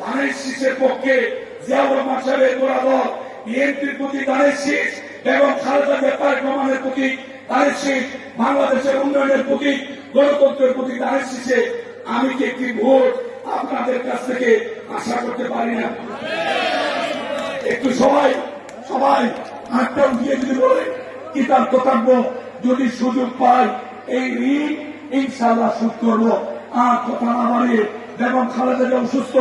ধানের শীষের পক্ষে জিয়াউর রহমান সাহেবের গোড়া দল বিএনপির প্রতি ধানের শীষ এবং খালেদা জিয়া তারেক রহমানের প্রতি ধানের শীষ, বাংলাদেশের উন্নয়নের প্রতি, গণতন্ত্রের প্রতি ধানের শীষে আমি কি একটি ভোট আপনাদের কাছ থেকে আশা করতে পারি না? একটু সবাই হাতটা উঠিয়ে যদি বলে কিতাব কর্তব্য যদি সুযোগ পাই এই ঋণ ইনশাআল্লাহ শোধ করবো। আর কথা না বাড়িয়ে বেগম খালেদা জিয়া অসুস্থ,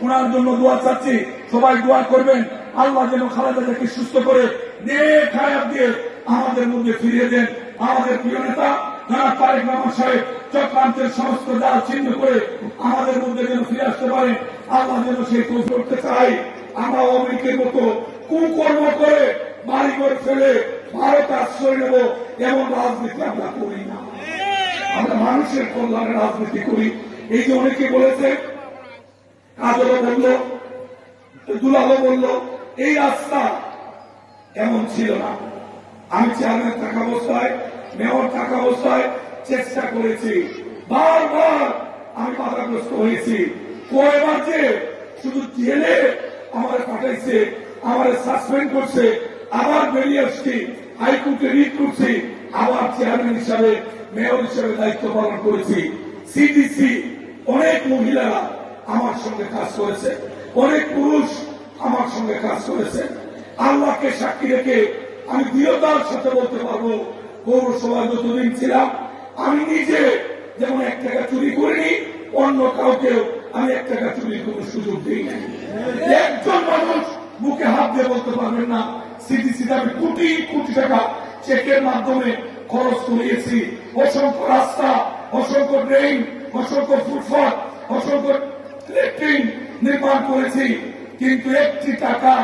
ওনার জন্য দোয়া চাচ্ছি, সবাই দোয়া করবেন আল্লাহ যেন খালেদা জিয়াকে সুস্থ করে নেক হায়াত দিয়ে আমাদের মধ্যে ফিরিয়ে দেন। আমাদের প্রিয় নেতা জনাব তারেক রহমান সাহেব চক্রান্তের সমস্ত জাল ছিন্ন করে আমাদের মধ্যে যেন ফিরে আসতে পারেন, আল্লাহ যেন সেই তৌফিক করতে চাই। আমরা আওয়ামী লীগের মতো কুকর্ম করে বাড়ি ঘর ফেলে ভারতে আশ্রয় নেব এমন রাজনীতি আমরা করি না। আমরা মানুষের কল্যাণের রাজনীতি করি। এই যে অনেকে বলেছে, কাজলও বলল, দুলালও বলল, এই রাস্তা এমন ছিল না। আমি চেয়ারম্যান থাকা অবস্থায়, মেয়র থাকা অবস্থায় চেষ্টা করেছি, বারবার আমি বাধাগ্রস্ত হয়েছি। কয়বার যে শুধু জেলে আমার পাঠাইছে, আমার সাসপেন্ড করছে, আবার বেরিয়ে আসছি, হাইকোর্টে রিট করছি, আবার চেয়ারম্যান হিসাবে মেয়র হিসাবে দায়িত্ব পালন করেছি। সিডিসি অনেক মহিলারা আমার সঙ্গে কাজ করেছে, অনেক পুরুষ আমার সঙ্গে কাজ করেছে। আল্লাহকে সাক্ষী রেখে আমি দৃঢ়তার সাথে বলতে পারবো, পৌরসভায় যতদিন ছিলাম আমি নিজে যেমন 1 টাকা চুরি করিনি, অন্য কাউকেও আমি 1 টাকা চুরি করার সুযোগ দিই নাই। একজন মানুষ মুখে হাত দিয়ে বলতে পারবেন না সিডিসিতে আমি কোটি কোটি টাকা চেকের মাধ্যমে খরচ করিয়েছি। অসংখ্য রাস্তা, অসংখ্য ড্রেন, অসংখ্য ফুটপাথ, অসংখ্য ল্যাট্রিন নির্মাণ করেছি, কিন্তু 1টি টাকা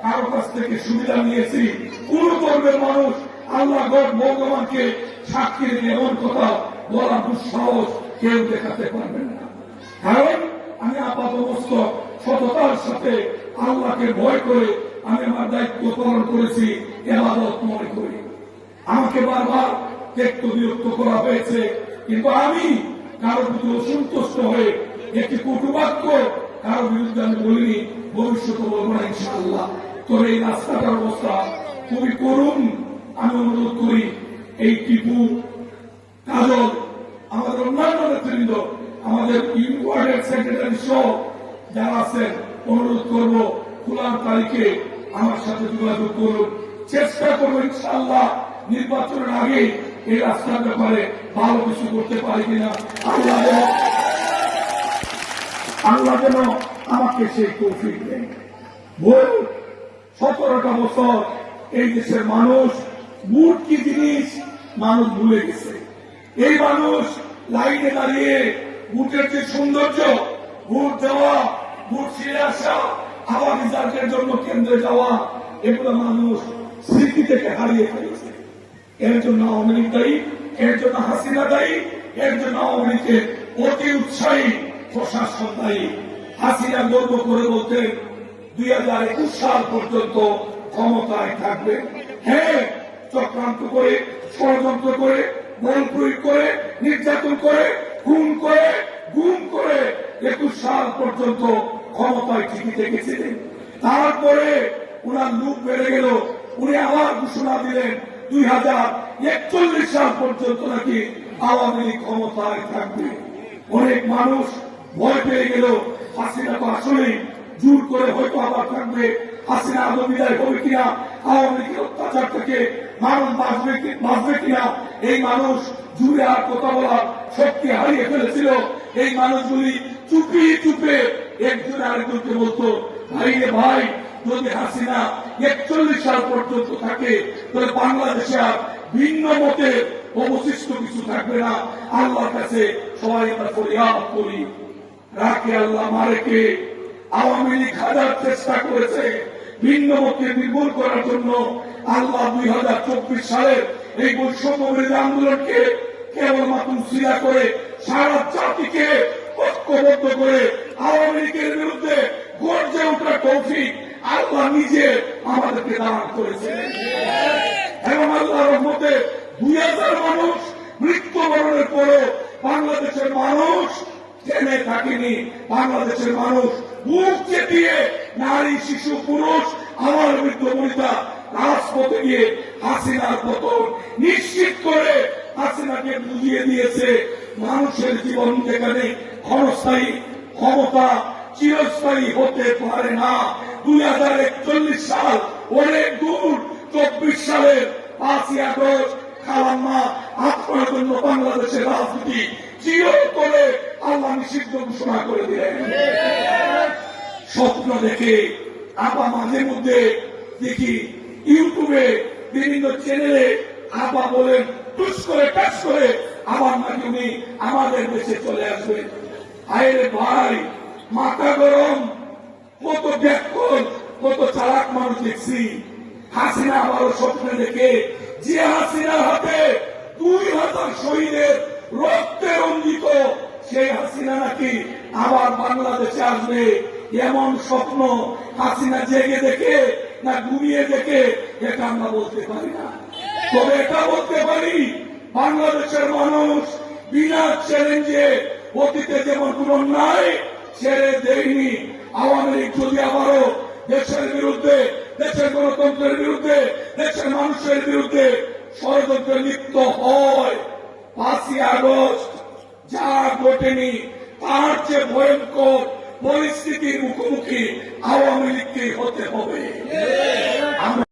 কারো কাছ থেকে সুবিধা নিয়েছি কোন ধর্মের মানুষ আল্লাহ ভগবানকে সাক্ষী রেখে এমন কথা বলার দুঃসাহস কেউ দেখাতে পারবেন না। কারণ আমি আপাতমস্তক সততার সাথে আল্লাহকে ভয় করে আমি আমার দায়িত্ব পালন করেছি, ইবাদত মনে করি। আমাকে বারবার ত্যক্ত বিরক্ত করা হয়েছে, কিন্তু আমি কারো প্রতি অসন্তুষ্ট হয়ে একটি কটুবাক্য কারো বিরুদ্ধে আমি বলিনি, ভবিষ্যতে বলবো না ইনশাআল্লাহ। তবে এই রাস্তাটার অবস্থা খুবই করুণ। আমি অনুরোধ করি এই টিপু, কাজল, আমাদের অন্যান্য নেতৃবৃন্দ, আমাদের ওয়ার্ডের সেক্রেটারি সহ যারা আছেন, অনুরোধ করব খোলার তারিখে আমার সাথে যোগাযোগ করুন। চেষ্টা করবো ইনশাআল্লাহ নির্বাচনের আগে এই রাস্তার ব্যাপারে ভালো কিছু করতে পারি কিনা। আল্লাহ যেন আমাকে সেই তৌফিক দেন। 17টা বছর এই দেশের মানুষ ভোট কি জিনিস মানুষ ভুলে গেছে। এই মানুষ লাইনে দাঁড়িয়ে ভোটের যে সৌন্দর্য, ভোট দেওয়া, ভোট ফিরে আসা, আবার রিজাল্টের জন্য কেন্দ্রে যাওয়া, এগুলো মানুষ স্মৃতি থেকে হারিয়ে ফেলেছে। এর জন্য আওয়ামী লীগ দায়ী, এর জন্য হাসিনা দায়ী, এর জন্য আওয়ামী লীগের অতি উৎসাহী প্রশাসন দায়ী। হাসিনা গর্ব করে বলতেন 2021 সাল পর্যন্ত ক্ষমতায় থাকবে। হ্যাঁ, চক্রান্ত করে, ষড়যন্ত্র করে, বল প্রয়োগ করে, নির্যাতন করে, খুন করে, গুম করে 21 সাল পর্যন্ত ক্ষমতায় ঠিকই থেকেছিলেন। তারপরে উনার লুক বেড়ে গেল, উনি আবার ঘোষণা দিলেন 2041 সাল পর্যন্ত নাকি আওয়ামী লীগ ক্ষমতায় থাকবে। অনেক মানুষ ভয় পেয়ে গেল, হাসিনা তো আসলেই জোর করে হয়তো আবার থাকবে, হাসিনা আদৌ বিদায় হবে কিনা, আওয়ামী লীগের অত্যাচার থেকে মানুষ বাঁচবে কিনা। এই মানুষ জুড়ে আর কথা বলার শক্তি হারিয়ে ফেলেছিল। এই মানুষগুলি চুপি চুপে একজন আরেকজনকে বলতো, ভাই রে ভাই, যদি হাসিনা 41 সাল পর্যন্ত থাকে তাহলে বাংলাদেশে আর ভিন্ন মতের অবশিষ্ট কিছু থাকবে না। আল্লাহর কাছে সবাই আমরা ফরিয়াদ করি, রাখে আল্লাহ মারে কে। আওয়ামী লীগ হাজার চেষ্টা করেছে ভিন্ন মতকে নির্মূল করার জন্য। আল্লাহ 2024 সালের এই বৈষম্য বিরোধী আন্দোলনকে কেবলমাত্র উশিলা করে সারা জাতিকে ঐক্যবদ্ধ করে আওয়ামী লীগের বিরুদ্ধে গর্জে ওঠার তৌফিক আল্লাহ নিজে আমাদেরকে দান করেছে। এবং আল্লাহর রহমতে 2000 মানুষ মৃত্যুবরণের পরও বাংলাদেশের মানুষ থেমে থাকেনি। বাংলাদেশের মানুষ বুক চেপিয়ে নারী, শিশু, পুরুষ, আমার বৃদ্ধ বনিতা রাজপথে গিয়ে হাসিনার পতন নিশ্চিত করে হাসিনাকে বুঝিয়ে দিয়েছে মানুষের জীবন যেখানে ক্ষণস্থায়ী ক্ষমতা চিরস্থায়ী হতে পারে না। 2041 সাল অনেক দূর, 24 সালের 5ই আগস্ট খালাম্মা আপনার জন্য বাংলাদেশের রাজনীতি চিরতরে আল্লাহ নিষিদ্ধ ঘোষণা করে দিলেন। স্বপ্ন দেখে আপা মাঝে মধ্যে দেখি ইউটিউবে বিভিন্ন চ্যানেলে আপা বলেন টুস করে টাচ করে আবার নাকি উনি আমাদের দেশে চলে আসবেন। আরে ভাই, মাথা গরম, কত ব্যাকুল, কত চালাক মানুষ দেখছি। হাসিনা আবারও স্বপ্নে দেখে যে হাসিনার হাতে 2000 শহীদের রক্তে রঞ্জিত সেই হাসিনা নাকি আবার বাংলাদেশে আসবে, এমন স্বপ্ন হাসিনা জেগে দেখে না ঘুমিয়ে দেখে এটা আমরা বলতে পারি না। তবে এটা বলতে পারি বাংলাদেশের মানুষ বিনা চ্যালেঞ্জে অতীতে যেমন কোন অন্যায় ছেড়ে দেয়নি। আওয়ামী লীগ যদি আবারও দেশের বিরুদ্ধে, দেশের গণতন্ত্রের বিরুদ্ধে, দেশের মানুষের বিরুদ্ধে ষড়যন্ত্রে লিপ্ত হয়, 5ই আগস্ট যা ঘটেনি তার চেয়ে ভয়ঙ্কর পরিস্থিতির মুখোমুখি আওয়ামী লীগকে হতে হবে।